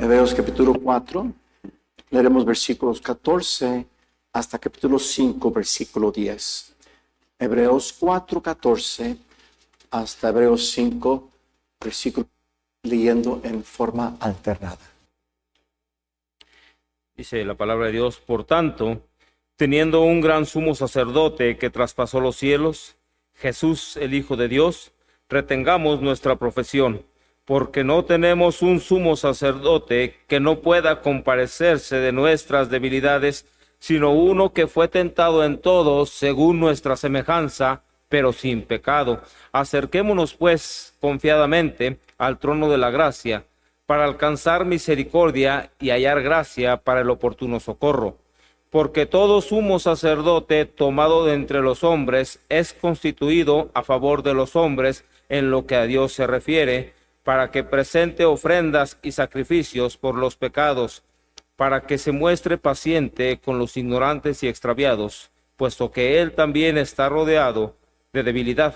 Hebreos capítulo 4, leeremos versículos 14 hasta capítulo 5, versículo 10. Hebreos 4, 14 hasta Hebreos 5, versículo, leyendo en forma alternada. Dice la palabra de Dios: por tanto, teniendo un gran sumo sacerdote que traspasó los cielos, Jesús el Hijo de Dios, retengamos nuestra profesión, porque no tenemos un sumo sacerdote que no pueda compadecerse de nuestras debilidades, sino uno que fue tentado en todo según nuestra semejanza, pero sin pecado. Acerquémonos pues confiadamente al trono de la gracia, para alcanzar misericordia y hallar gracia para el oportuno socorro. Porque todo sumo sacerdote tomado de entre los hombres es constituido a favor de los hombres en lo que a Dios se refiere, para que presente ofrendas y sacrificios por los pecados, para que se muestre paciente con los ignorantes y extraviados, puesto que él también está rodeado de debilidad.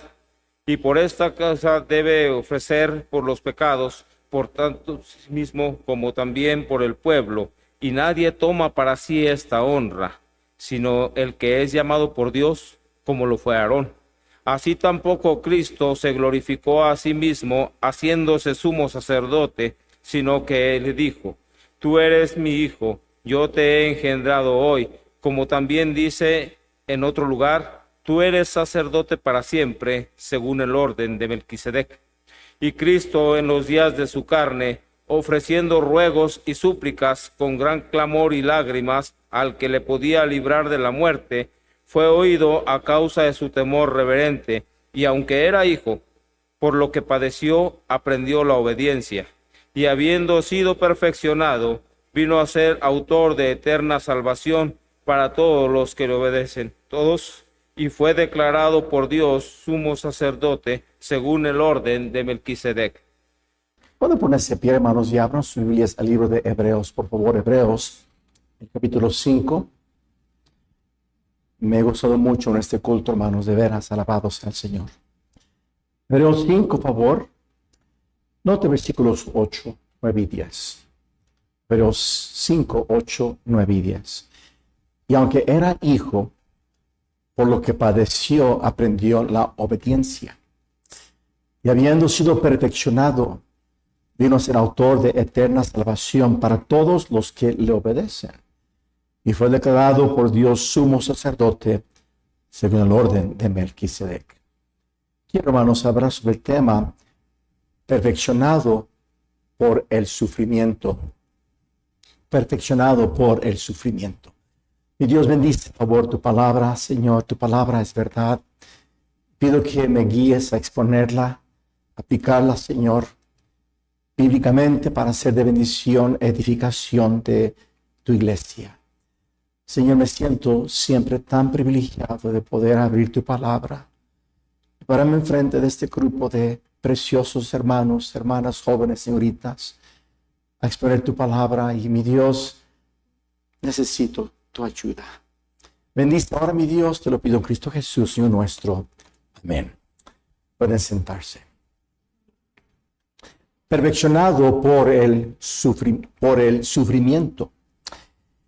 Y por esta causa debe ofrecer por los pecados, por tanto sí mismo como también por el pueblo, y nadie toma para sí esta honra, sino el que es llamado por Dios, como lo fue Aarón. Así tampoco Cristo se glorificó a sí mismo, haciéndose sumo sacerdote, sino que él dijo: tú eres mi hijo, yo te he engendrado hoy, como también dice en otro lugar: tú eres sacerdote para siempre, según el orden de Melquisedec. Y Cristo, en los días de su carne, ofreciendo ruegos y súplicas con gran clamor y lágrimas al que le podía librar de la muerte, fue oído a causa de su temor reverente, y aunque era hijo, por lo que padeció, aprendió la obediencia, y habiendo sido perfeccionado, vino a ser autor de eterna salvación para todos los que le obedecen, todos, y fue declarado por Dios sumo sacerdote según el orden de Melquisedec. Pueden ponerse de pie, hermanos, y abran sus Biblias al libro de Hebreos, por favor. Hebreos, el capítulo 5. Me he gozado mucho en este culto, hermanos, de veras, alabados sea el Señor. Hebreos 5, por favor. Note versículos 8, 9 y 10. Hebreos 5, 8, 9 y 10. Y aunque era hijo, por lo que padeció, aprendió la obediencia. Y habiendo sido perfeccionado, vino a ser autor de eterna salvación para todos los que le obedecen. Y fue declarado por Dios sumo sacerdote según el orden de Melquisedec. Quiero, hermanos, hablar sobre el tema perfeccionado por el sufrimiento. Perfeccionado por el sufrimiento. Y Dios bendice, por favor, tu palabra, Señor. Tu palabra es verdad. Pido que me guíes a exponerla, a aplicarla, Señor, bíblicamente, para ser de bendición, edificación de tu iglesia. Señor, me siento siempre tan privilegiado de poder abrir tu palabra, pararme enfrente de este grupo de preciosos hermanos, hermanas, jóvenes, señoritas, a exponer tu palabra. Y mi Dios, necesito tu ayuda. Bendice ahora, mi Dios, te lo pido en Cristo Jesús, Señor nuestro. Amén. Pueden sentarse. Perfeccionado por el sufrimiento.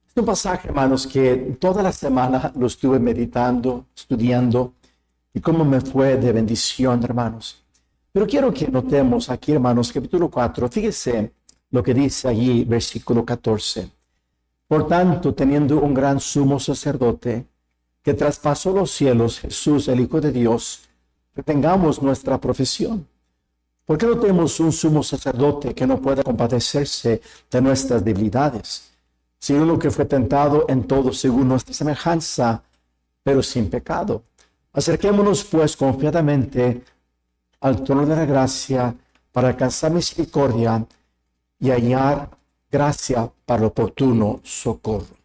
Es un pasaje, hermanos, que toda la semana lo estuve meditando, estudiando, y cómo me fue de bendición, hermanos. Pero quiero que notemos aquí, hermanos, capítulo 4, fíjese lo que dice allí, versículo 14. Por tanto, teniendo un gran sumo sacerdote que traspasó los cielos, Jesús, el Hijo de Dios, retengamos nuestra profesión. ¿Por qué no tenemos un sumo sacerdote que no pueda compadecerse de nuestras debilidades, sino uno que fue tentado en todo según nuestra semejanza, pero sin pecado? Acerquémonos pues confiadamente al trono de la gracia para alcanzar misericordia y hallar gracia para el oportuno socorro.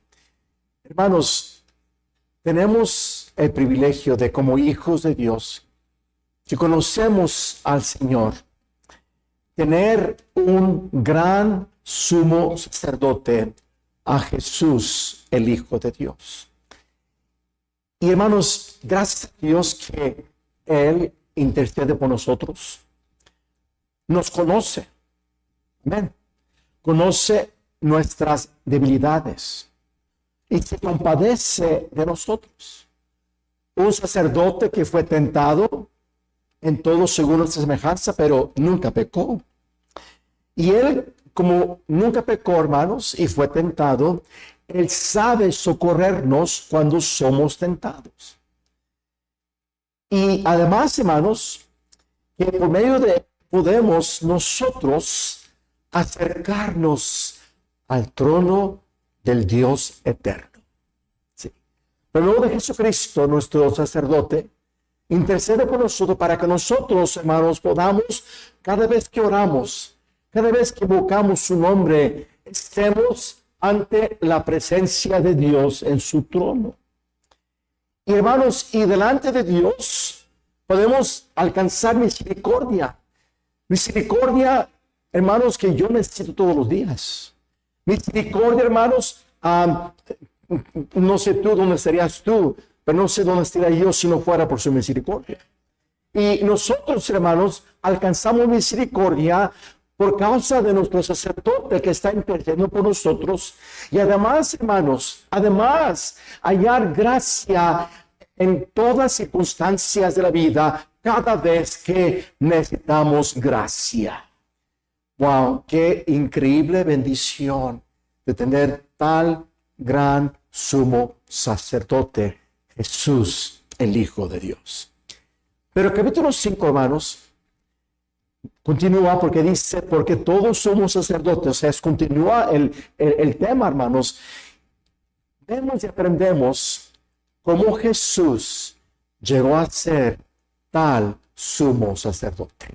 Hermanos, tenemos el privilegio de, como hijos de Dios, que conocemos al Señor, tener un gran sumo sacerdote, a Jesús, el Hijo de Dios. Y hermanos, gracias a Dios que Él intercede por nosotros, nos conoce. Amén. conoce nuestras debilidades y se compadece de nosotros. Un sacerdote que fue tentado en todo según nuestra semejanza, pero nunca pecó. Y él, como nunca pecó, hermanos, y fue tentado, él sabe socorrernos cuando somos tentados. Y además, hermanos, que por medio de él podemos nosotros acercarnos al trono del Dios eterno. Sí. Pero luego de Jesucristo, nuestro sacerdote, intercede por nosotros para que nosotros, hermanos, podamos, cada vez que oramos, cada vez que invocamos su nombre, estemos ante la presencia de Dios en su trono. Y hermanos, y delante de Dios podemos alcanzar misericordia. Misericordia, hermanos, que yo necesito todos los días. Misericordia, hermanos, no sé tú dónde estarías tú, pero no sé dónde estaría yo si no fuera por su misericordia. Y nosotros, hermanos, alcanzamos misericordia por causa de nuestro sacerdote que está intercediendo por nosotros. Y además, hermanos, hallar gracia en todas circunstancias de la vida, cada vez que necesitamos gracia. ¡Wow! ¡Qué increíble bendición de tener tal gran sumo sacerdote, Jesús, el Hijo de Dios! Pero el capítulo 5, hermanos, continúa porque dice, porque todos somos sacerdotes. O sea, continúa el tema, hermanos. Vemos y aprendemos cómo Jesús llegó a ser tal sumo sacerdote.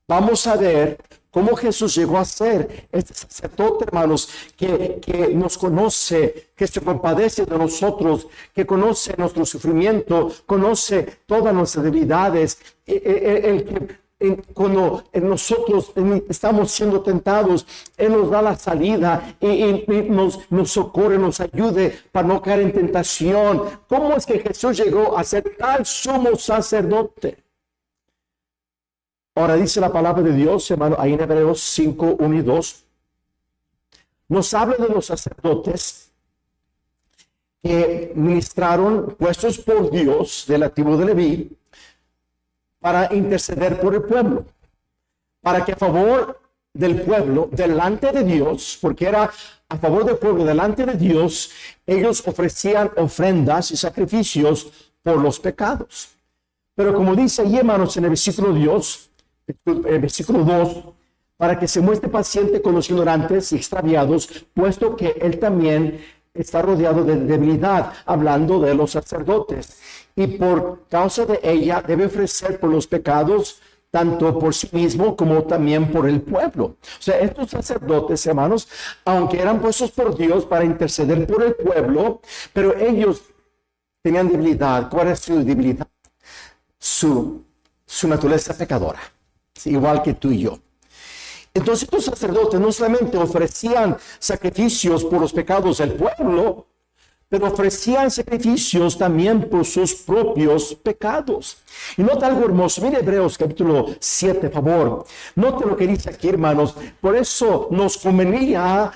Vamos a ver cómo Jesús llegó a ser este sacerdote, hermanos, que nos conoce, que se compadece de nosotros, que conoce nuestro sufrimiento, conoce todas nuestras debilidades, cuando nosotros estamos siendo tentados, Él nos da la salida y nos socorre, nos ayude para no caer en tentación. ¿Cómo es que Jesús llegó a ser tal sumo sacerdote? Ahora dice la palabra de Dios, hermano, ahí en Hebreos 5, 1 y 2, nos habla de los sacerdotes que ministraron, puestos por Dios de la tribu de Leví, para interceder por el pueblo, para que a favor del pueblo, delante de Dios, porque era a favor del pueblo, delante de Dios, ellos ofrecían ofrendas y sacrificios por los pecados. Pero como dice ahí, hermanos, en el versículo 2, para que se muestre paciente con los ignorantes y extraviados, puesto que él también está rodeado de debilidad, hablando de los sacerdotes. Y por causa de ella debe ofrecer por los pecados, tanto por sí mismo como también por el pueblo. O sea, estos sacerdotes, hermanos, aunque eran puestos por Dios para interceder por el pueblo, pero ellos tenían debilidad. ¿Cuál es su debilidad? Su naturaleza pecadora, igual que tú y yo. Entonces estos sacerdotes no solamente ofrecían sacrificios por los pecados del pueblo, pero ofrecían sacrificios también por sus propios pecados. Y nota algo hermoso. Mire Hebreos capítulo 7, por favor. Note lo que dice aquí, hermanos. Por eso nos convenía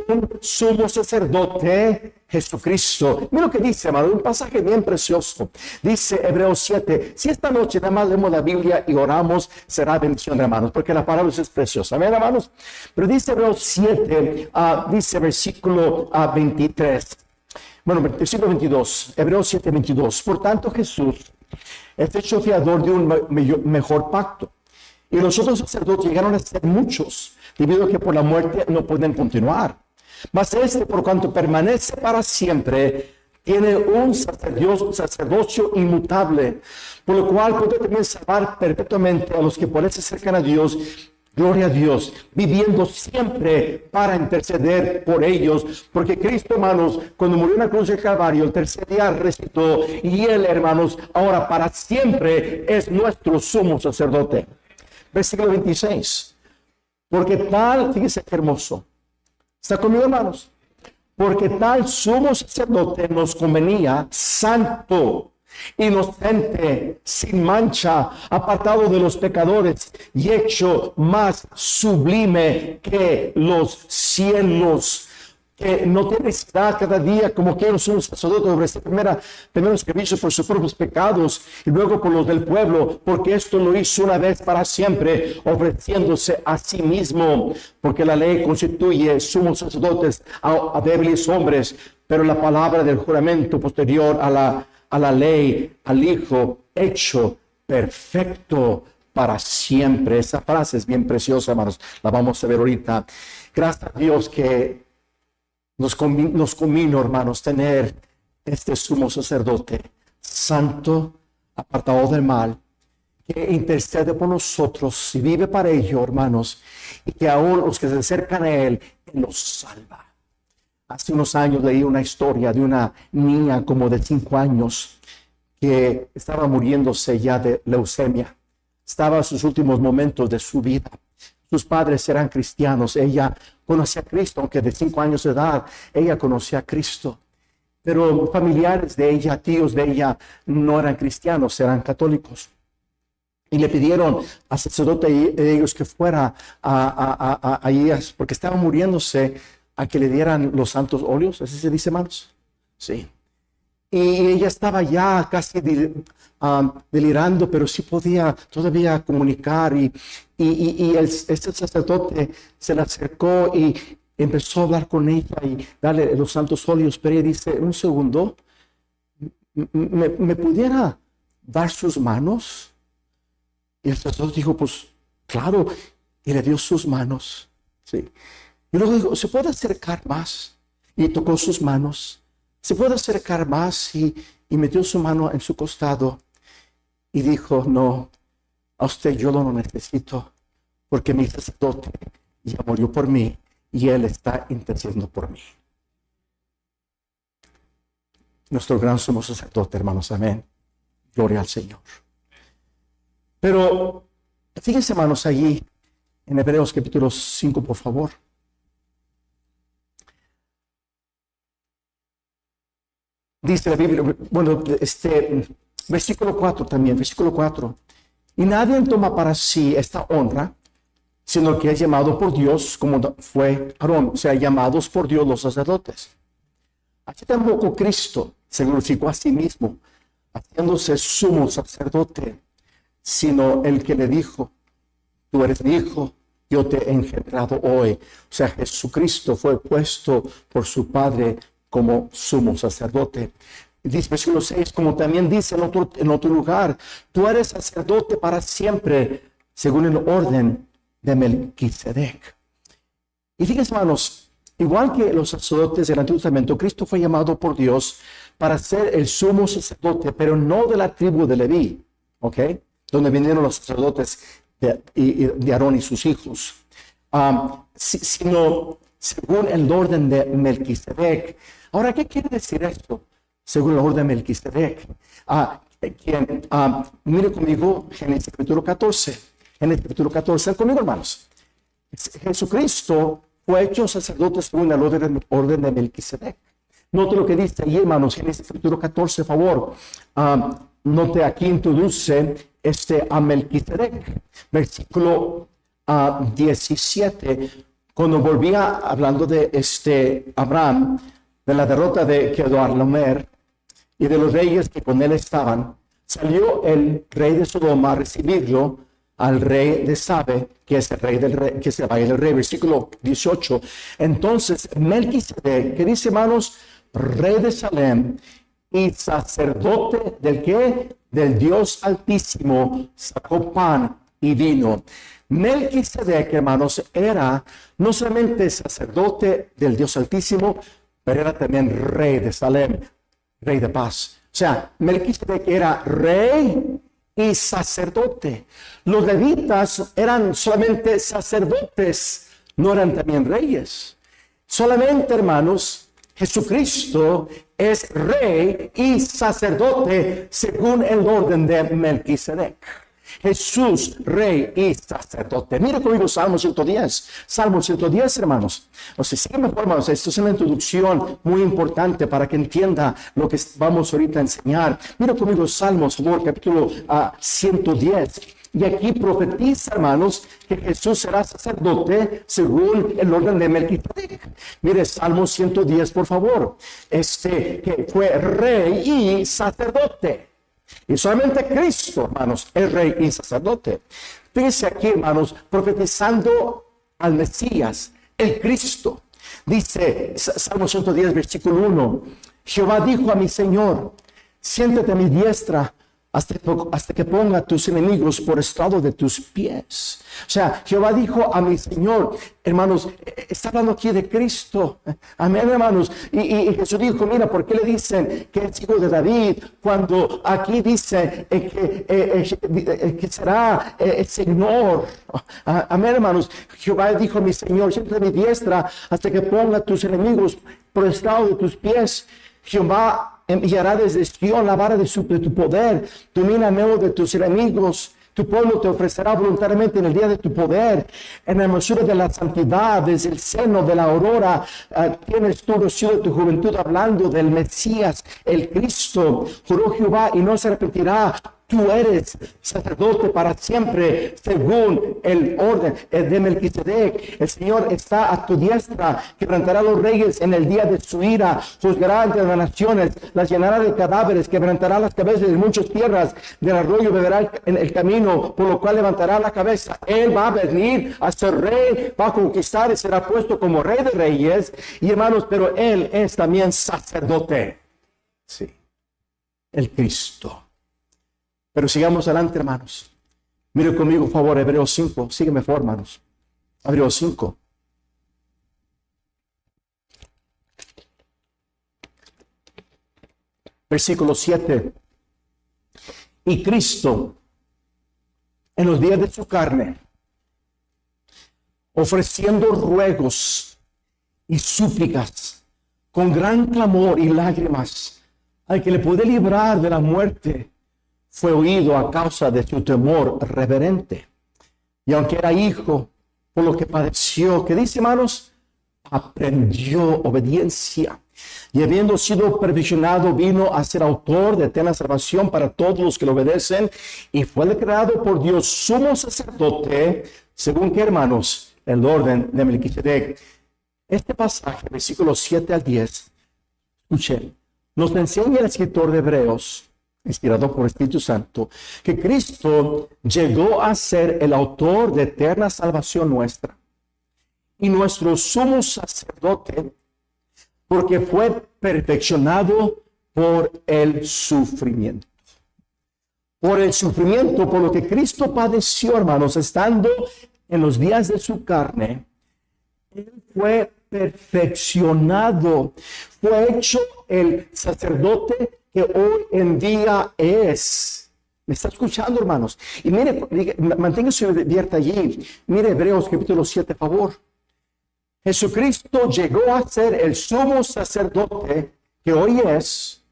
un sumo sacerdote, Jesucristo. Mira lo que dice, hermano, un pasaje bien precioso. Dice Hebreos 7, si esta noche nada más leemos la Biblia y oramos, será bendición, hermanos, porque la palabra es preciosa. Amén, hermanos. Pero dice Hebreos 7, dice versículo 23. Bueno, versículo 22, Hebreos 7, 22. Por tanto, Jesús es hecho fiador de un mejor pacto. Y los otros sacerdotes llegaron a ser muchos, debido a que por la muerte no pueden continuar. Mas este, por cuanto permanece para siempre, tiene un sacerdocio inmutable, por lo cual puede también salvar perpetuamente a los que por él se acercan a Dios. Gloria a Dios, viviendo siempre para interceder por ellos, porque Cristo, hermanos, cuando murió en la cruz del Calvario, el tercer día resucitó, y Él, hermanos, ahora para siempre es nuestro sumo sacerdote. Versículo 26, porque tal, fíjese qué hermoso, ¿está conmigo, hermanos? Porque tal sumo sacerdote nos convenía, santo, inocente, sin mancha, apartado de los pecadores y hecho más sublime que los cielos. Que no tiene necesidad cada día, como que los sumos sacerdotes, ofrecer primero servicio por sus propios pecados y luego por los del pueblo, porque esto lo hizo una vez para siempre, ofreciéndose a sí mismo, porque la ley constituye sumos sacerdotes a débiles hombres, pero la palabra del juramento posterior a la ley, al Hijo hecho perfecto para siempre. Esa frase es bien preciosa, hermanos, la vamos a ver ahorita. Gracias a Dios que nos convino, hermanos, tener este sumo sacerdote santo, apartado del mal, que intercede por nosotros y vive para ello, hermanos, y que aún los que se acercan a Él los salva. Hace unos años leí una historia de una niña como de 5 años que estaba muriéndose ya de leucemia. Estaba en sus últimos momentos de su vida. Sus padres eran cristianos. Ella conocía a Cristo, aunque de 5 años de edad, ella conocía a Cristo. Pero familiares de ella, tíos de ella, no eran cristianos, eran católicos. Y le pidieron al sacerdote de ellos que fuera a ellas, porque estaba muriéndose, a que le dieran los santos óleos. ¿Así se dice, hermanos? Sí. Y ella estaba ya casi delirando, pero sí podía todavía comunicar. Este sacerdote se le acercó y empezó a hablar con ella y darle los santos óleos. Pero ella dice: un segundo, ¿me pudiera dar sus manos? Y el sacerdote dijo: pues claro. Y le dio sus manos. Sí. Y luego dijo: ¿se puede acercar más? Y tocó sus manos. ¿Se puede acercar más? Y metió su mano en su costado y dijo: no, a usted yo no lo necesito, porque mi sacerdote ya murió por mí y Él está intercediendo por mí. Nuestro gran sumo sacerdote, hermanos, amén. Gloria al Señor. Pero fíjense, hermanos, allí en Hebreos capítulo 5, por favor. Dice la Biblia, bueno, versículo 4 también, versículo 4. Y nadie toma para sí esta honra, sino que es llamado por Dios, como fue Aarón, o sea, llamados por Dios los sacerdotes. Así tampoco Cristo se glorificó a sí mismo, haciéndose sumo sacerdote, sino el que le dijo: tú eres mi hijo, yo te he engendrado hoy. O sea, Jesucristo fue puesto por su Padre como sumo sacerdote. Dice versículo 6, como también dice en otro lugar: tú eres sacerdote para siempre, según el orden de Melquisedec. Y fíjense, hermanos, igual que los sacerdotes del Antiguo Testamento, Cristo fue llamado por Dios para ser el sumo sacerdote, pero no de la tribu de Leví, ¿ok? Donde vinieron los sacerdotes de Aarón y sus hijos, sino según el orden de Melquisedec. Ahora, ¿qué quiere decir esto? Según el orden de Melquisedec. Mire conmigo Génesis capítulo 14. Génesis capítulo 14. ¿Están conmigo, hermanos? Jesucristo fue hecho sacerdote según el orden de Melquisedec. Note lo que dice ahí, hermanos, Génesis capítulo 14, por favor. Note, aquí introduce a Melquisedec. Versículo 17. Cuando volvía hablando de Abraham, de la derrota de Kedorlaomer y de los reyes que con él estaban, salió el rey de Sodoma a recibirlo al rey de Sabe, que es el rey del rey, que es el valle del rey. Versículo 18. Entonces Melquisedec, que dice, hermanos, rey de Salem y sacerdote del ¿qué? Del Dios Altísimo, sacó pan y vino. Melquisedec, hermanos, era no solamente sacerdote del Dios Altísimo, pero era también rey de Salem, rey de paz. O sea, Melquisedec era rey y sacerdote. Los levitas eran solamente sacerdotes, no eran también reyes. Solamente, hermanos, Jesucristo es rey y sacerdote según el orden de Melquisedec. Jesús, Rey y sacerdote. Mira conmigo Salmo 110. Salmo 110, hermanos. O sea, sígueme, hermanos. Esto es una introducción muy importante para que entienda lo que vamos ahorita a enseñar. Mira conmigo Salmos, por favor, capítulo 110. Y aquí profetiza, hermanos, que Jesús será sacerdote según el orden de Melquisedec. Mire, Salmo 110, por favor. Que fue rey y sacerdote. Y solamente Cristo, hermanos, es rey y sacerdote. Fíjense aquí, hermanos, profetizando al Mesías, el Cristo. Dice, Salmo 110, versículo 1. Jehová dijo a mi Señor, siéntate a mi diestra hasta que ponga a tus enemigos por estrado de tus pies. O sea, Jehová dijo a mi Señor, hermanos, está hablando aquí de Cristo. Amén, hermanos. Y Jesús dijo, mira, ¿por qué le dicen que es hijo de David? Cuando aquí dice que será el Señor. Amén, hermanos. Jehová dijo a mi Señor, siéntate a mi diestra hasta que ponga a tus enemigos por estrado de tus pies. Jehová enviará desde Sion la vara de tu poder, domina en medio de tus enemigos. Tu pueblo te ofrecerá voluntariamente en el día de tu poder, en la hermosura de la santidad, desde el seno de la aurora. Tienes tu rocío de tu juventud, hablando del Mesías, el Cristo. Juró Jehová y no se repetirá. Tú eres sacerdote para siempre, según el orden de Melquisedec. El Señor está a tu diestra, quebrantará a los reyes en el día de su ira, juzgará ante las naciones, las llenará de cadáveres, quebrantará las cabezas de muchas tierras, del arroyo beberá en el camino, por lo cual levantará la cabeza. Él va a venir a ser rey, va a conquistar y será puesto como rey de reyes. Y hermanos, pero Él es también sacerdote. Sí, el Cristo. Pero sigamos adelante, hermanos. Mire conmigo, por favor, Hebreos 5. Sígueme, por favor, hermanos. Hebreos 5. Versículo 7. Y Cristo, en los días de su carne, ofreciendo ruegos y súplicas, con gran clamor y lágrimas, al que le puede librar de la muerte, fue oído a causa de su temor reverente. Y aunque era hijo, por lo que padeció, ¿qué dice, hermanos? Aprendió obediencia. Y habiendo sido perfeccionado, vino a ser autor de eterna salvación para todos los que lo obedecen. Y fue declarado por Dios sumo sacerdote, según que, hermanos, el orden de Melquisedec. Este pasaje, versículos 7 al 10, escuchen, nos enseña el escritor de Hebreos, inspirado por el Espíritu Santo, que Cristo llegó a ser el autor de eterna salvación nuestra y nuestro sumo sacerdote, porque fue perfeccionado por el sufrimiento. Por el sufrimiento, por lo que Cristo padeció, hermanos, estando en los días de su carne, Él fue perfeccionado, fue hecho el sacerdote que hoy en día es. ¿Me está escuchando, hermanos? Y mire, manténgase abierta allí. Mire Hebreos capítulo 7, por favor. Jesucristo llegó a ser el sumo sacerdote que hoy es,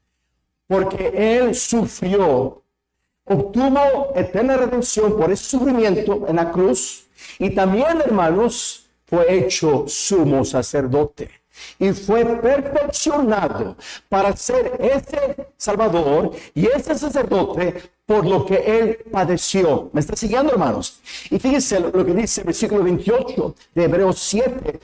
porque Él sufrió, obtuvo eterna redención por ese sufrimiento en la cruz, y también, hermanos, fue hecho sumo sacerdote. Y fue perfeccionado para ser ese Salvador y ese sacerdote por lo que Él padeció. ¿Me está siguiendo, hermanos? Y fíjense lo que dice el versículo 28 de Hebreos 7.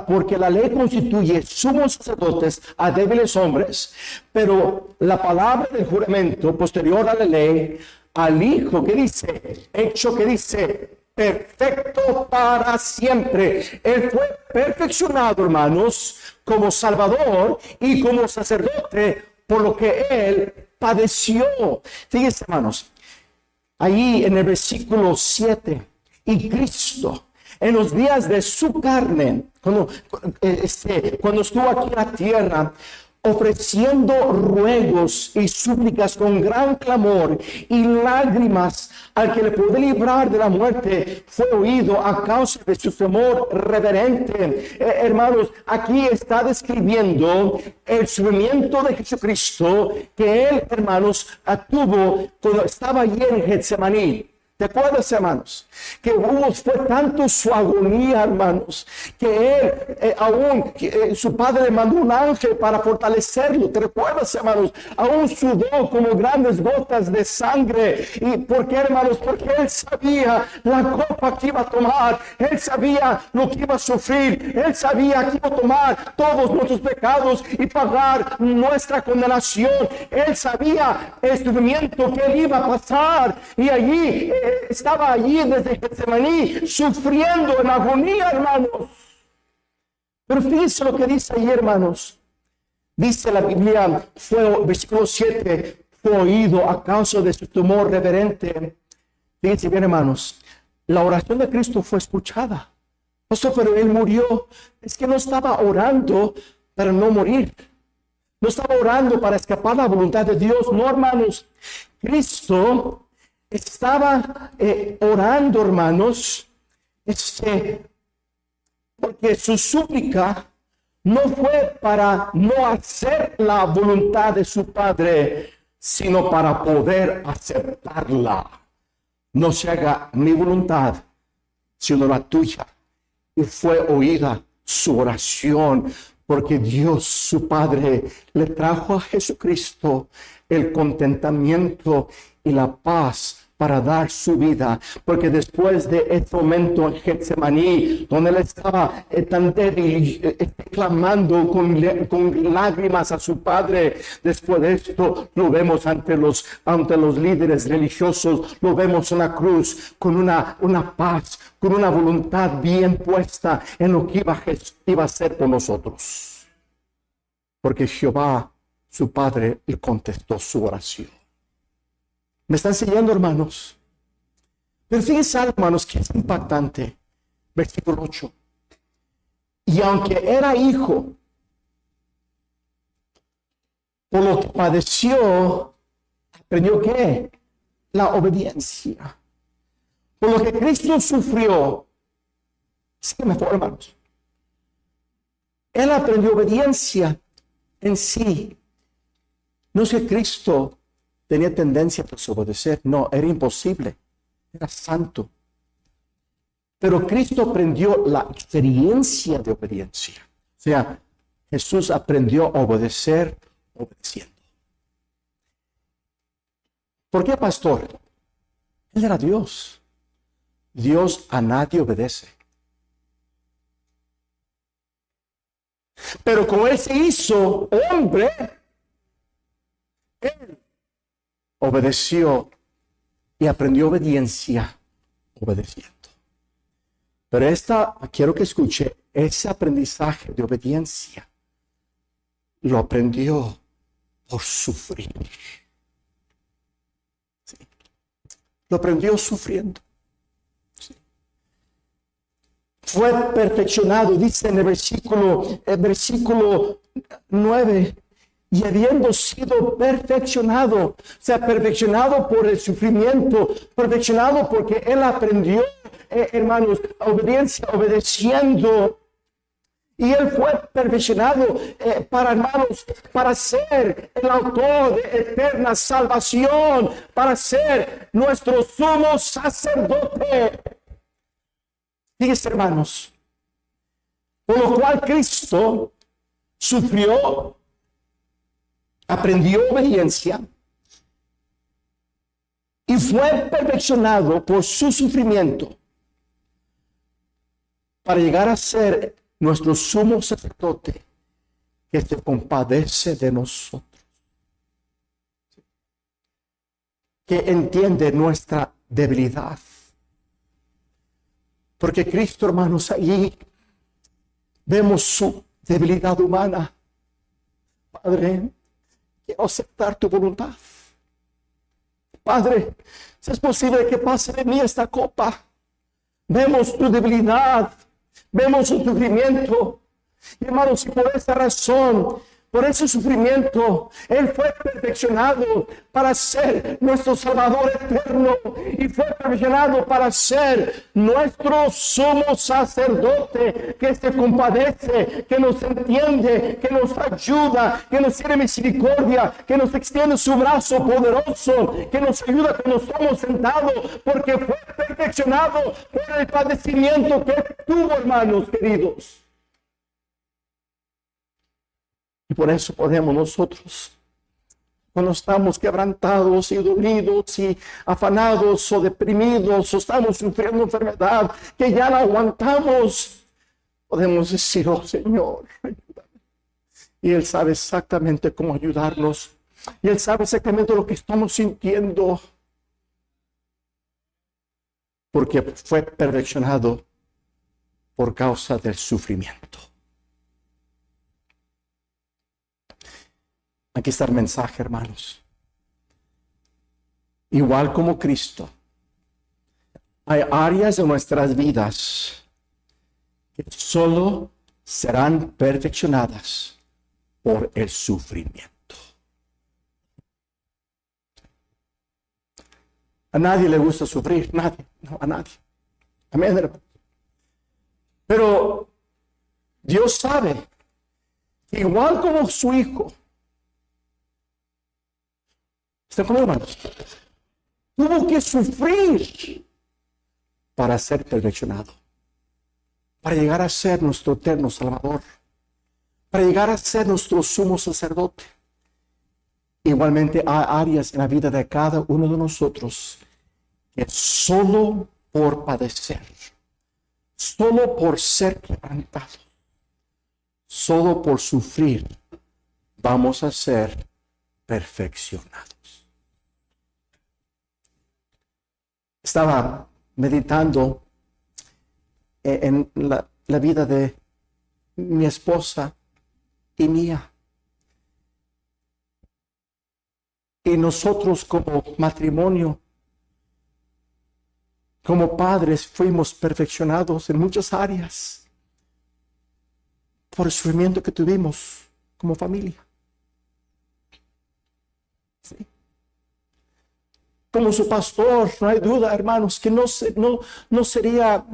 Porque la ley constituye sumos sacerdotes a débiles hombres, pero la palabra del juramento posterior a la ley, al Hijo, que dice, hecho que dice, perfecto para siempre. Él fue perfeccionado, hermanos, como Salvador y como sacerdote, por lo que Él padeció. Fíjense, hermanos, ahí en el versículo 7, y Cristo, en los días de su carne, cuando estuvo aquí en la tierra, ofreciendo ruegos y súplicas con gran clamor y lágrimas al que le puede librar de la muerte, fue oído a causa de su temor reverente. Hermanos, aquí está describiendo el sufrimiento de Jesucristo que Él, hermanos, tuvo cuando estaba allí en Getsemaní. ¿Te acuerdas, hermanos? Que fue tanto su agonía, hermanos, que él, su padre le mandó un ángel para fortalecerlo. ¿Te recuerdas, hermanos? Aún sudó como grandes gotas de sangre. ¿Y por qué, hermanos? Porque él sabía la copa que iba a tomar. Él sabía lo que iba a sufrir. Él sabía que iba a tomar todos nuestros pecados y pagar nuestra condenación. Él sabía el sufrimiento que él iba a pasar. Y allí estaba allí desde Getsemaní sufriendo en agonía, hermanos. Pero fíjense lo que dice ahí, hermanos. Dice la Biblia, versículo 7, fue oído a causa de su tumor reverente. Fíjense bien, hermanos, la oración de Cristo fue escuchada. Pero él murió. Es que no estaba orando para no morir. No estaba orando para escapar la voluntad de Dios. No, hermanos. Cristo estaba orando, hermanos, porque su súplica no fue para no hacer la voluntad de su Padre, sino para poder aceptarla. No se haga mi voluntad, sino la tuya. Y fue oída su oración, porque Dios, su Padre, le trajo a Jesucristo el contentamiento y la paz para dar su vida, porque después de este momento en Getsemaní, donde él estaba tan débil, clamando con lágrimas a su Padre, después de esto lo vemos ante los líderes religiosos, lo vemos en la cruz con una paz, con una voluntad bien puesta en lo que iba a hacer por nosotros, porque Jehová, su Padre, le contestó su oración. ¿Me están siguiendo, hermanos? Pero fíjense, hermanos, que es impactante. Versículo 8. Y aunque era hijo, por lo que padeció, aprendió ¿qué? La obediencia. Por lo que Cristo sufrió. Sígueme por, hermanos. Él aprendió obediencia en sí. No es que Cristo tenía tendencia a desobedecer. No, era imposible. Era santo. Pero Cristo aprendió la experiencia de obediencia. O sea, Jesús aprendió a obedecer obedeciendo. ¿Por qué, pastor? Él era Dios. Dios a nadie obedece. Pero como Él se hizo hombre, Él obedeció y aprendió obediencia obedeciendo. Pero quiero que escuche, ese aprendizaje de obediencia lo aprendió por sufrir. Sí. Lo aprendió sufriendo. Sí. Fue perfeccionado, dice en el versículo 9, y habiendo sido perfeccionado, o sea, perfeccionado por el sufrimiento, perfeccionado porque Él aprendió, hermanos, obediencia, obedeciendo. Y Él fue perfeccionado hermanos, para ser el autor de eterna salvación, para ser nuestro sumo sacerdote. Fíjense, hermanos, por lo cual Cristo sufrió, aprendió obediencia y fue perfeccionado por su sufrimiento para llegar a ser nuestro sumo sacerdote que se compadece de nosotros, que entiende nuestra debilidad. Porque Cristo, hermanos, allí vemos su debilidad humana. Padre, quiero aceptar tu voluntad. Padre, si es posible que pase de mí esta copa. Vemos tu debilidad, vemos su sufrimiento. Y hermanos, y por esta razón, Por ese sufrimiento, Él fue perfeccionado para ser nuestro Salvador eterno y fue perfeccionado para ser nuestro sumo sacerdote que se compadece, que nos entiende, que nos ayuda, que nos tiene misericordia, que nos extiende su brazo poderoso, que nos ayuda cuando estamos sentados, porque fue perfeccionado por el padecimiento que tuvo, hermanos queridos. Y por eso podemos nosotros, cuando estamos quebrantados y dolidos y afanados o deprimidos o estamos sufriendo enfermedad que ya la aguantamos, podemos decir: oh Señor, ayúdame. Y Él sabe exactamente cómo ayudarnos. Y Él sabe exactamente lo que estamos sintiendo. Porque fue perfeccionado por causa del sufrimiento. Aquí está el mensaje, hermanos. Igual como Cristo, hay áreas de nuestras vidas que solo serán perfeccionadas por el sufrimiento. A nadie le gusta sufrir, nadie, no, a nadie. Amén, hermano. Pero Dios sabe, igual como su Hijo, ¿está conmigo, hermanos? Tuvo que sufrir para ser perfeccionado, para llegar a ser nuestro eterno Salvador, para llegar a ser nuestro sumo sacerdote. Igualmente hay áreas en la vida de cada uno de nosotros que solo por padecer, solo por ser quebrantados, solo por sufrir, vamos a ser perfeccionados. Estaba meditando en la vida de mi esposa y mía. Y nosotros como matrimonio, como padres, fuimos perfeccionados en muchas áreas por el sufrimiento que tuvimos como familia. ¿Sí? Como su pastor, no hay duda, hermanos, que no sería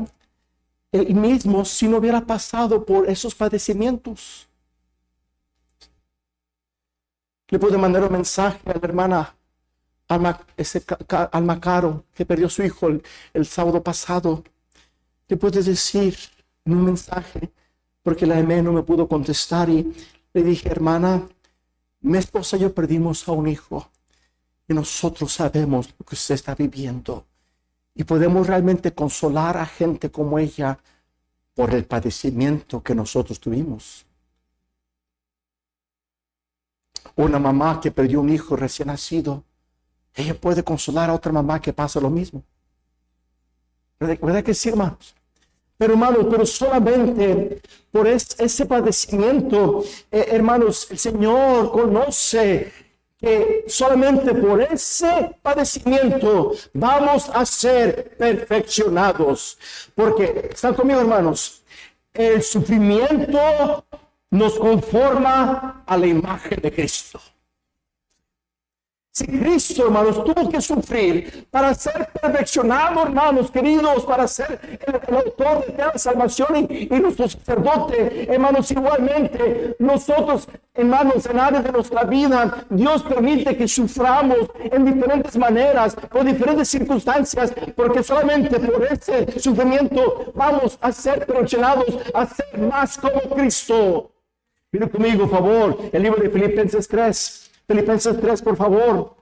el mismo si no hubiera pasado por esos padecimientos. Le puedo mandar un mensaje a la hermana Alma Caro, que perdió a su hijo el sábado pasado. Le puedo decir en un mensaje, porque la EME no me pudo contestar, y le dije: hermana, mi esposa y yo perdimos a un hijo, y nosotros sabemos lo que usted está viviendo, y podemos realmente consolar a gente como ella por el padecimiento que nosotros tuvimos. Una mamá que perdió un hijo recién nacido, ella puede consolar a otra mamá que pasa lo mismo. ¿Verdad que sí, hermanos? Pero solamente por ese padecimiento, hermanos, el Señor conoce que solamente por ese padecimiento vamos a ser perfeccionados. Porque, ¿están conmigo, hermanos? El sufrimiento nos conforma a la imagen de Cristo. Si Cristo, hermanos, tuvo que sufrir para ser perfeccionado, hermanos queridos, para ser el autor de la salvación y nuestro sacerdote, hermanos, igualmente nosotros, hermanos, en áreas de nuestra vida, Dios permite que suframos en diferentes maneras, por diferentes circunstancias, porque solamente por ese sufrimiento vamos a ser perfeccionados, a ser más como Cristo. Mira conmigo, por favor, el libro de Filipenses 3. Filipenses 3, por favor.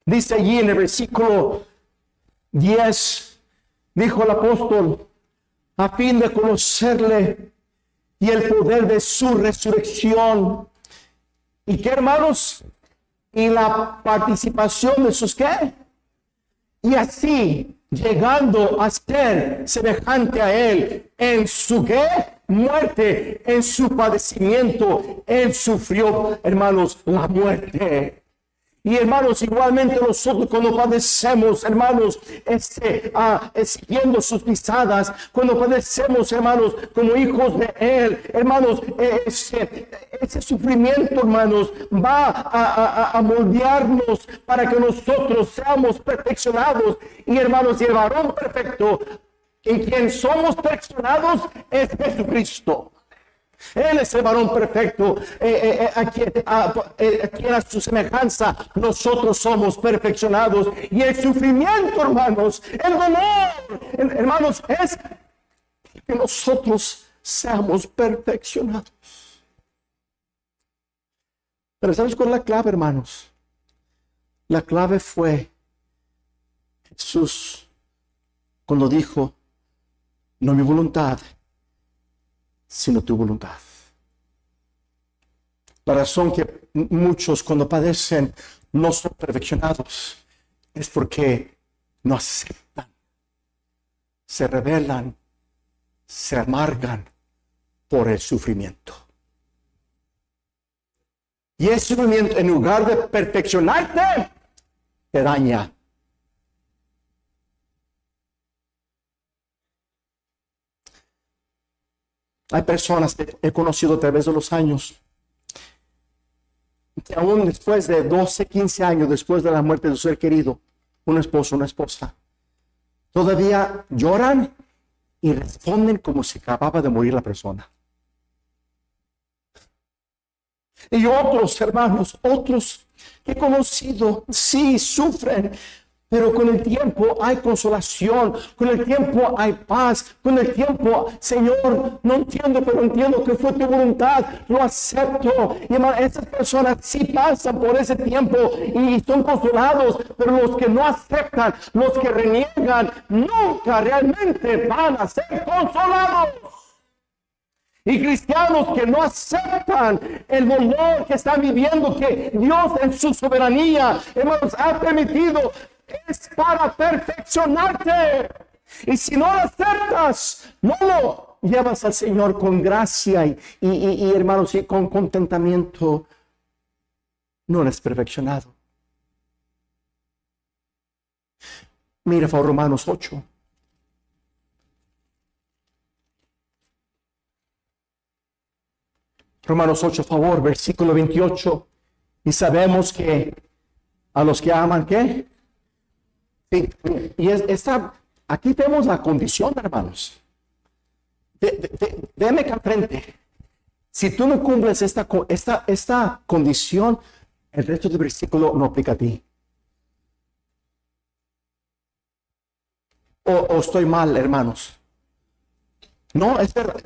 Dice allí en el versículo 10, dijo el apóstol: a fin de conocerle y el poder de su resurrección. ¿Y qué, hermanos? Y la participación de sus ¿qué? Y así, llegando a ser semejante a él en su ¿qué? Muerte, en su padecimiento. Él sufrió, hermanos, la muerte. Y hermanos, igualmente nosotros cuando padecemos, hermanos, siguiendo sus pisadas, cuando padecemos, hermanos, como hijos de Él, hermanos, ese sufrimiento, hermanos, va a moldearnos para que nosotros seamos perfeccionados. Y hermanos, y el varón perfecto, en quien somos perfeccionados, es Jesucristo. Él es el varón perfecto, a quien a su semejanza nosotros somos perfeccionados. Y el sufrimiento, hermanos, el dolor, hermanos, es que nosotros seamos perfeccionados. Pero ¿sabes cuál es la clave, hermanos? La clave fue Jesús cuando dijo: no mi voluntad, sino tu voluntad. La razón que muchos cuando padecen no son perfeccionados es porque no aceptan, se rebelan, se amargan por el sufrimiento. Y el sufrimiento, en lugar de perfeccionarte, te daña. Hay personas que he conocido a través de los años, que aún después de 12, 15 años, después de la muerte de su ser querido, un esposo, una esposa, todavía lloran y responden como si acababa de morir la persona. Y otros hermanos, otros que he conocido, sí sufren, pero con el tiempo hay consolación, con el tiempo hay paz, con el tiempo, Señor, no entiendo, pero entiendo que fue tu voluntad, lo acepto. Y hermano, esas personas sí pasan por ese tiempo y son consolados, pero los que no aceptan, los que reniegan, nunca realmente van a ser consolados. Y cristianos que no aceptan el dolor que están viviendo, que Dios en su soberanía, hermanos, ha permitido, es para perfeccionarte. Y si no lo aceptas, no lo llevas al Señor con gracia y hermanos, y con contentamiento, no eres perfeccionado. Mira, por favor, Romanos 8. Romanos 8, favor, versículo 28. Y sabemos que a los que aman, ¿qué? Sí, y aquí vemos la condición, hermanos. Déjame que enfrente. Si tú no cumples esta condición, el resto del versículo no aplica a ti. O estoy mal, hermanos. No, es verdad.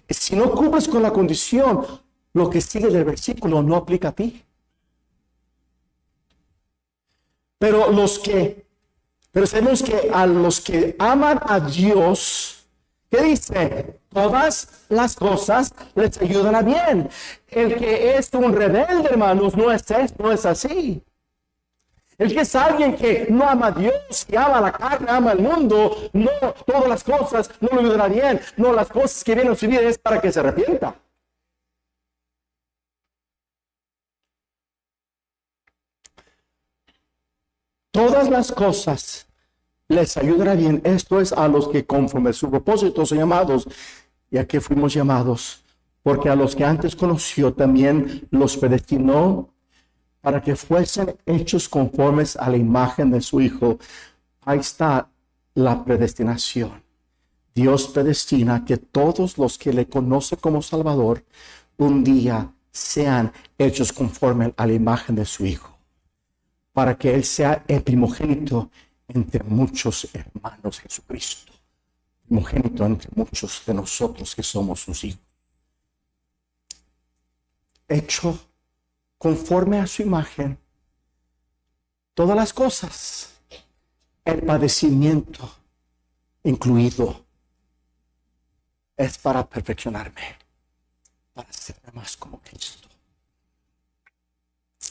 Si no cumples con la condición, lo que sigue del versículo no aplica a ti. Pero sabemos que a los que aman a Dios, ¿qué dice? Todas las cosas les ayudan a bien. El que es un rebelde, hermanos, no es así. El que es alguien que no ama a Dios, que ama la carne, ama el mundo, no, todas las cosas no le ayudarán bien. No, las cosas que vienen a su vida es para que se arrepienta. Todas las cosas les ayudará bien. Esto es a los que conforme a su propósito son llamados. Y a qué fuimos llamados. Porque a los que antes conoció también los predestinó para que fuesen hechos conformes a la imagen de su Hijo. Ahí está la predestinación. Dios predestina que todos los que le conocen como Salvador un día sean hechos conforme a la imagen de su Hijo, para que Él sea el primogénito entre muchos hermanos Jesucristo. Primogénito entre muchos de nosotros que somos sus hijos. Hecho conforme a su imagen, todas las cosas, el padecimiento incluido, es para perfeccionarme, para hacerme más como Cristo.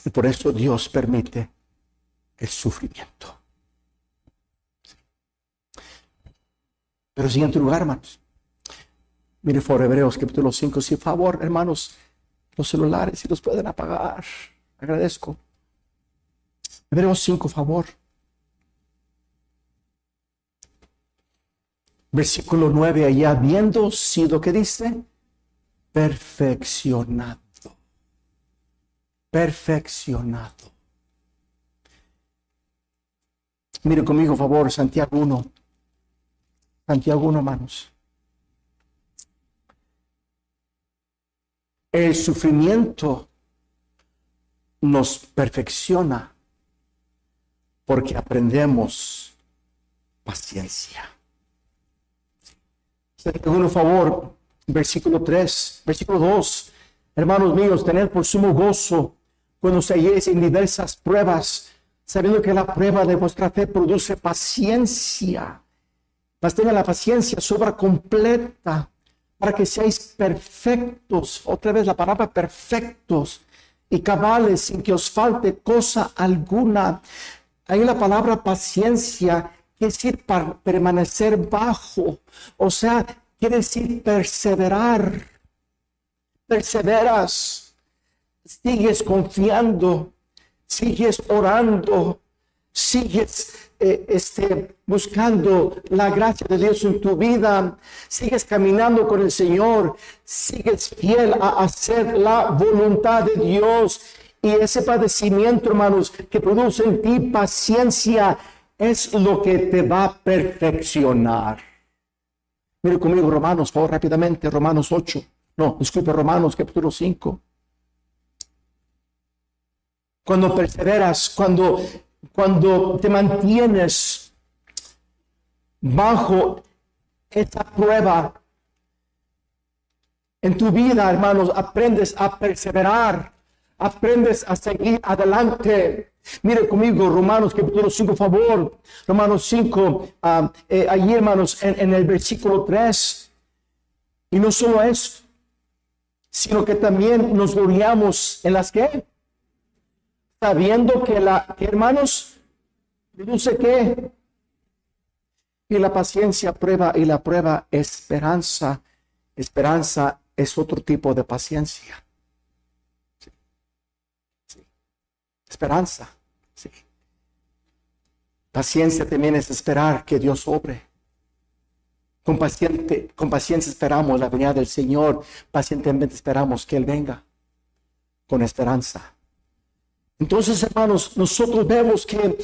Y por eso Dios permite el sufrimiento. Pero en siguiente lugar, hermanos, mire por Hebreos capítulo 5, si favor, hermanos, los celulares, si los pueden apagar, agradezco. Hebreos 5, favor. Versículo 9, allá habiendo sido, ¿qué dice? Perfeccionado. Perfeccionado. Mire conmigo, por favor, Santiago 1. Santiago 1, hermanos. El sufrimiento nos perfecciona porque aprendemos paciencia. Santiago 1, por favor, versículo 3, versículo 2. Hermanos míos, tened por sumo gozo cuando se halléis en diversas pruebas, sabiendo que la prueba de vuestra fe produce paciencia. Mas tenga la paciencia, su obra completa, para que seáis perfectos. Otra vez la palabra perfectos y cabales, sin que os falte cosa alguna. Ahí la palabra paciencia quiere decir permanecer bajo. O sea, quiere decir perseverar. Perseveras, sigues confiando, sigues orando, sigues buscando la gracia de Dios en tu vida, sigues caminando con el Señor, sigues fiel a hacer la voluntad de Dios. Y ese padecimiento, hermanos, que produce en ti paciencia, es lo que te va a perfeccionar. Mire conmigo Romanos, por rápidamente, Romanos 8. No, disculpe, Romanos capítulo 5. Cuando perseveras, cuando te mantienes bajo esta prueba en tu vida, hermanos, aprendes a perseverar, aprendes a seguir adelante. Mire conmigo Romanos capítulo 5, por favor. Romanos 5, allí, hermanos, en el versículo 3. Y no solo eso, sino que también nos gloriamos en las que, sabiendo que hermanos, produce que, y la paciencia prueba, y la prueba esperanza. Esperanza es otro tipo de paciencia. Sí. Sí. Esperanza. Sí. Paciencia también es esperar que Dios obre. Con paciencia esperamos la venida del Señor. Pacientemente esperamos que Él venga. Con esperanza. Entonces, hermanos, nosotros vemos que el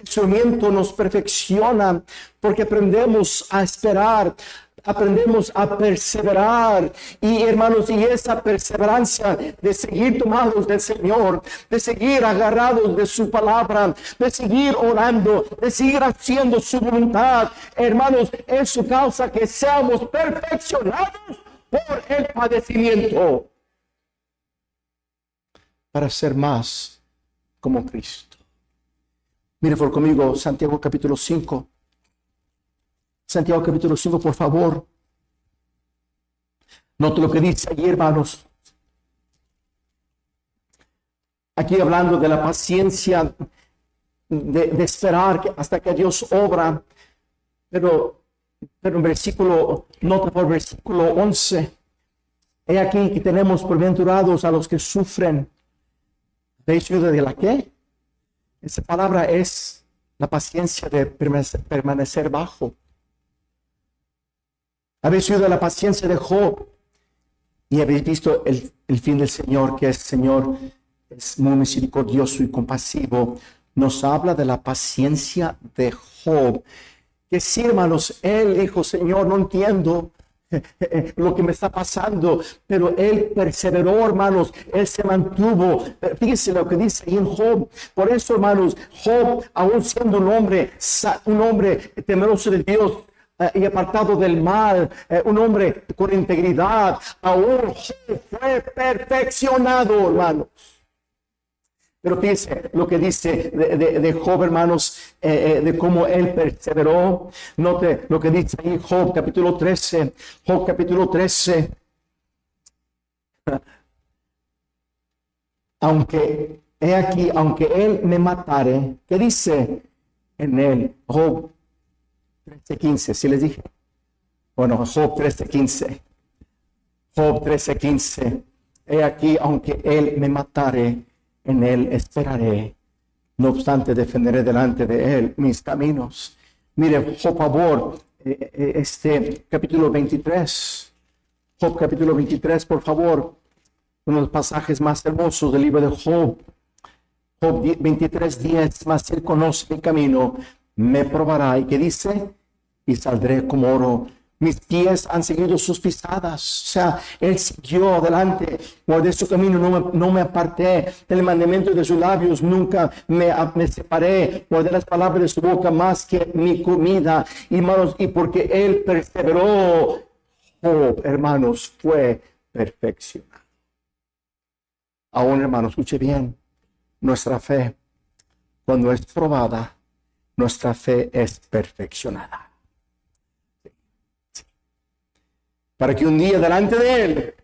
sufrimiento nos perfecciona porque aprendemos a esperar, aprendemos a perseverar. Y, hermanos, y esa perseverancia de seguir tomados del Señor, de seguir agarrados de su palabra, de seguir orando, de seguir haciendo su voluntad, hermanos, eso causa que seamos perfeccionados por el padecimiento para ser más como Cristo. Mire por conmigo Santiago capítulo 5. Santiago capítulo 5, por favor. Note lo que dice allí, hermanos. Aquí hablando de la paciencia de esperar hasta que Dios obra. Pero en versículo, nota por versículo 11. He aquí que tenemos por bienaventurados a los que sufren. ¿Veis de la qué? Esa palabra es la paciencia de permanecer bajo. Habéis oído de la paciencia de Job y habéis visto el fin del Señor, que el Señor es muy misericordioso y compasivo. Nos habla de la paciencia de Job. Que sí, hermanos, él dijo, Señor, no entiendo lo que me está pasando, pero él perseveró, hermanos, él se mantuvo. Fíjense lo que dice ahí en Job. Por eso, hermanos, Job, aún siendo un hombre temeroso de Dios y apartado del mal, un hombre con integridad, aún Job fue perfeccionado, hermanos. Pero fíjense lo que dice de Job, hermanos, de cómo él perseveró. Note lo que dice ahí Job capítulo 13. Job capítulo 13. Aunque, he aquí, aunque él me matare, ¿qué dice en él? Job 13:15, ¿sí les dije? Bueno, Job 13:15. Job 13:15. He aquí, aunque él me matare, en él esperaré, No obstante, defenderé delante de él mis caminos. Mire, por favor, capítulo 23. Job capítulo 23, por favor. Uno de los pasajes más hermosos del libro de Job. Job 23:10. Mas él conoce mi camino, me probará. ¿Y qué dice? Y saldré como oro. Mis pies han seguido sus pisadas. O sea, él siguió adelante. Guardé su camino, no me aparté del mandamiento de sus labios. Nunca me separé. Guardé las palabras de su boca más que mi comida. Y hermanos, y porque él perseveró, Job, hermanos, fue perfeccionado. Aún, hermanos, escuche bien. Nuestra fe, cuando es probada, nuestra fe es perfeccionada. Para que un día delante de él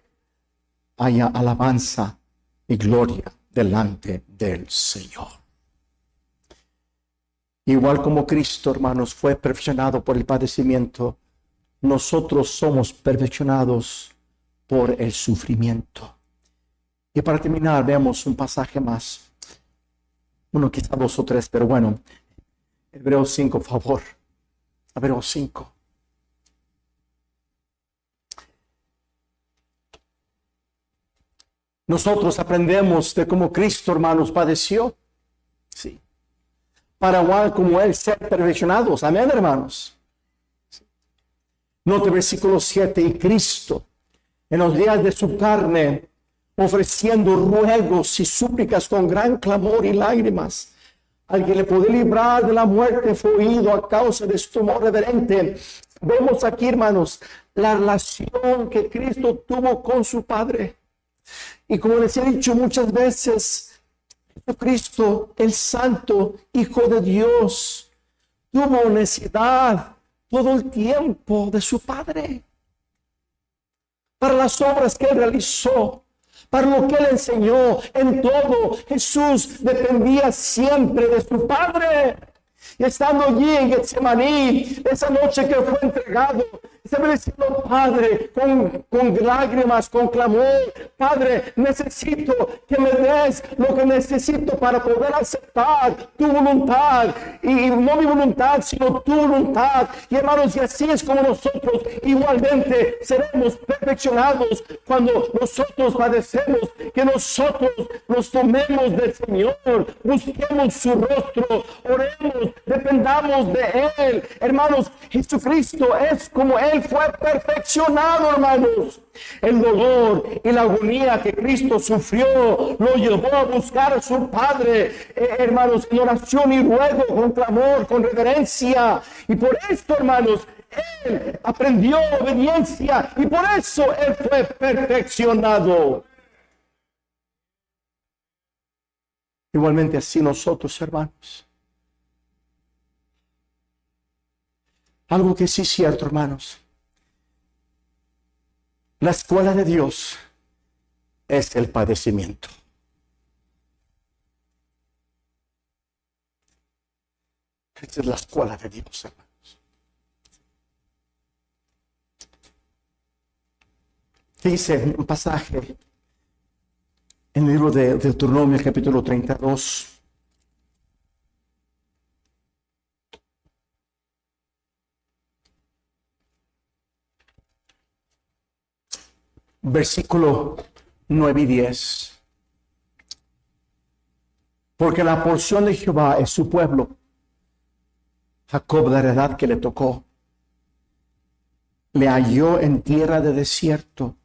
haya alabanza y gloria delante del Señor. Igual como Cristo, hermanos, fue perfeccionado por el padecimiento, nosotros somos perfeccionados por el sufrimiento. Y para terminar, veamos un pasaje más. Uno, quizá 2 o 3, pero bueno. Hebreos 5, por favor. Hebreos 5. Nosotros aprendemos de cómo Cristo, hermanos, padeció. Sí. Para igual como Él ser perfeccionados. Amén, hermanos. Sí. Note versículo 7. Y Cristo, en los días de su carne, ofreciendo ruegos y súplicas con gran clamor y lágrimas, al que le puede librar de la muerte, fue oído a causa de su temor reverente. Vemos aquí, hermanos, la relación que Cristo tuvo con su Padre. Y como les he dicho muchas veces, Jesucristo, el Santo Hijo de Dios, tuvo necesidad todo el tiempo de su Padre. Para las obras que Él realizó, para lo que Él enseñó, en todo, Jesús dependía siempre de su Padre. Y estando allí en Getsemaní, esa noche que fue entregado, estaba diciendo: Padre, con lágrimas, con clamor, Padre, necesito que me des lo que necesito para poder aceptar tu voluntad. Y no mi voluntad, sino tu voluntad. Y hermanos, y así es como nosotros igualmente seremos perfeccionados cuando nosotros padecemos, que nosotros nos tomemos del Señor, busquemos su rostro, oremos, dependamos de Él. Hermanos, Jesucristo es como Él fue perfeccionado, hermanos. El dolor y la agonía que Cristo sufrió lo llevó a buscar a su Padre, hermanos, en oración y ruego, con clamor, con reverencia. Y por esto, hermanos, Él aprendió obediencia y por eso Él fue perfeccionado. Igualmente así nosotros, hermanos. Algo que sí es cierto, hermanos. La escuela de Dios es el padecimiento. Esa es la escuela de Dios, hermanos. Dice un pasaje en el libro de Deuteronomio, capítulo 32. Versículo 9 y 10. Porque la porción de Jehová es su pueblo, Jacob la heredad que le tocó. Le halló en tierra de desierto,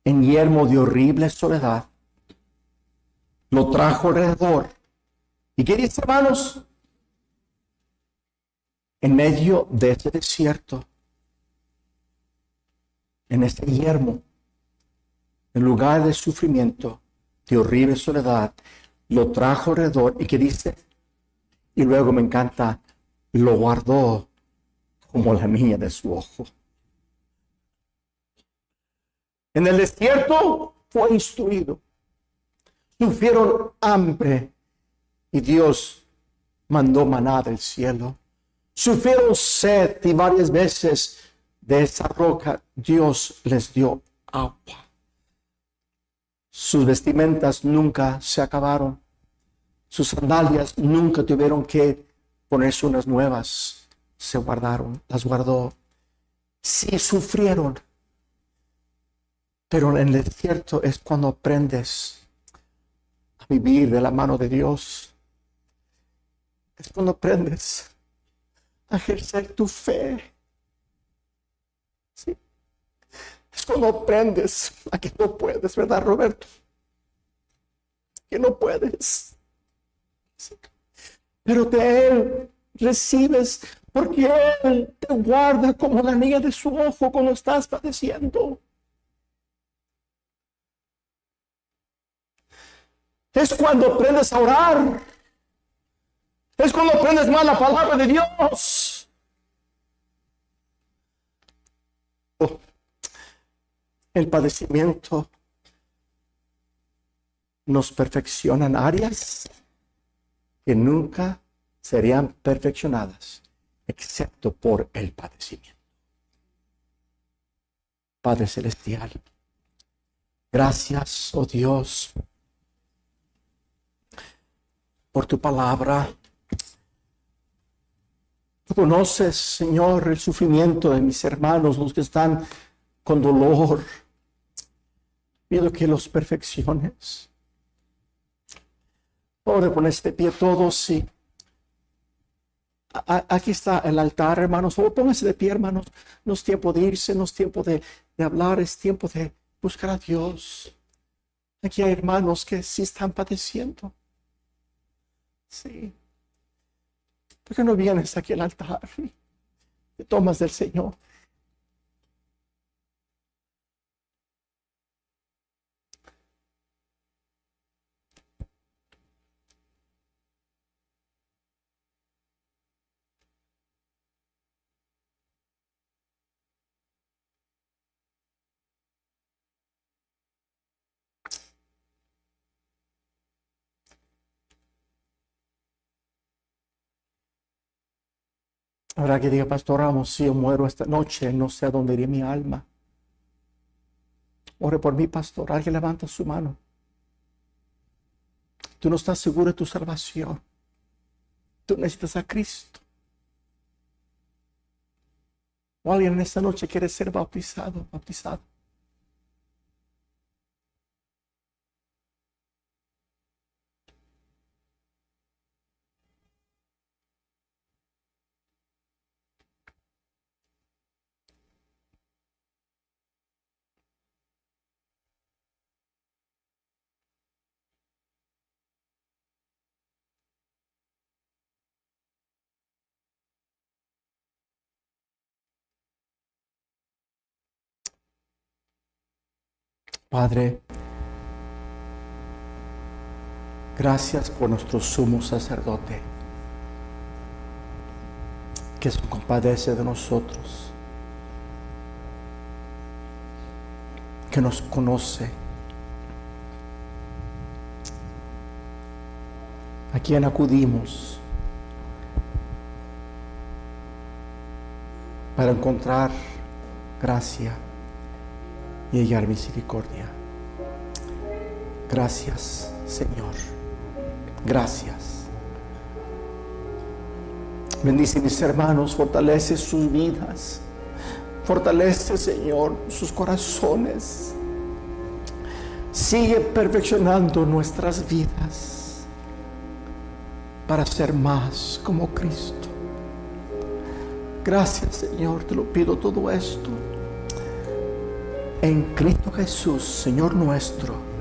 en yermo de horrible soledad. Lo trajo alrededor. ¿Y qué dice, hermanos? En medio de este desierto, en este yermo, en lugar de sufrimiento, de horrible soledad, lo trajo alrededor. ¿Y qué dice? Y luego me encanta, lo guardó como la niña de su ojo. En el desierto fue instruido. Sufrieron hambre y Dios mandó maná del cielo. Sufrieron sed y varias veces de esa roca Dios les dio agua. Sus vestimentas nunca se acabaron. Sus sandalias nunca tuvieron que ponerse unas nuevas. Se guardaron, las guardó. Sí sufrieron. Pero en el desierto es cuando aprendes a vivir de la mano de Dios. Es cuando aprendes a ejercer tu fe. Sí. Es cuando aprendes a que no puedes, ¿verdad, Roberto? Que no puedes. Sí. Pero de Él recibes, porque Él te guarda como la niña de su ojo cuando estás padeciendo. Es cuando aprendes a orar. Es cuando aprendes más la palabra de Dios. Oh, el padecimiento nos perfecciona en áreas que nunca serían perfeccionadas, excepto por el padecimiento. Padre Celestial, gracias, oh Dios, por tu palabra. Tú conoces, Señor, el sufrimiento de mis hermanos, los que están con dolor. Pido que los perfecciones. Por poner este pie todos y aquí está el altar, hermanos. Pónganse de pie, hermanos. No es tiempo de irse, no es tiempo de hablar, es tiempo de buscar a Dios. Aquí hay hermanos que sí están padeciendo. Sí. ¿Por qué no vienes aquí al altar y te tomas del Señor? Habrá que diga, Pastor Ramos, si yo muero esta noche, no sé a dónde iría mi alma. Ore por mí, pastor. Alguien levanta su mano. Tú no estás seguro de tu salvación. Tú necesitas a Cristo. O alguien en esta noche quiere ser bautizado. Padre, gracias por nuestro sumo sacerdote, que se compadece de nosotros, que nos conoce, a quien acudimos para encontrar gracia y hallar misericordia. Gracias, Señor. Gracias. Bendice mis hermanos, fortalece sus vidas. Fortalece, Señor, sus corazones. Sigue perfeccionando nuestras vidas para ser más como Cristo. Gracias, Señor, te lo pido todo esto en Cristo Jesús, Señor nuestro.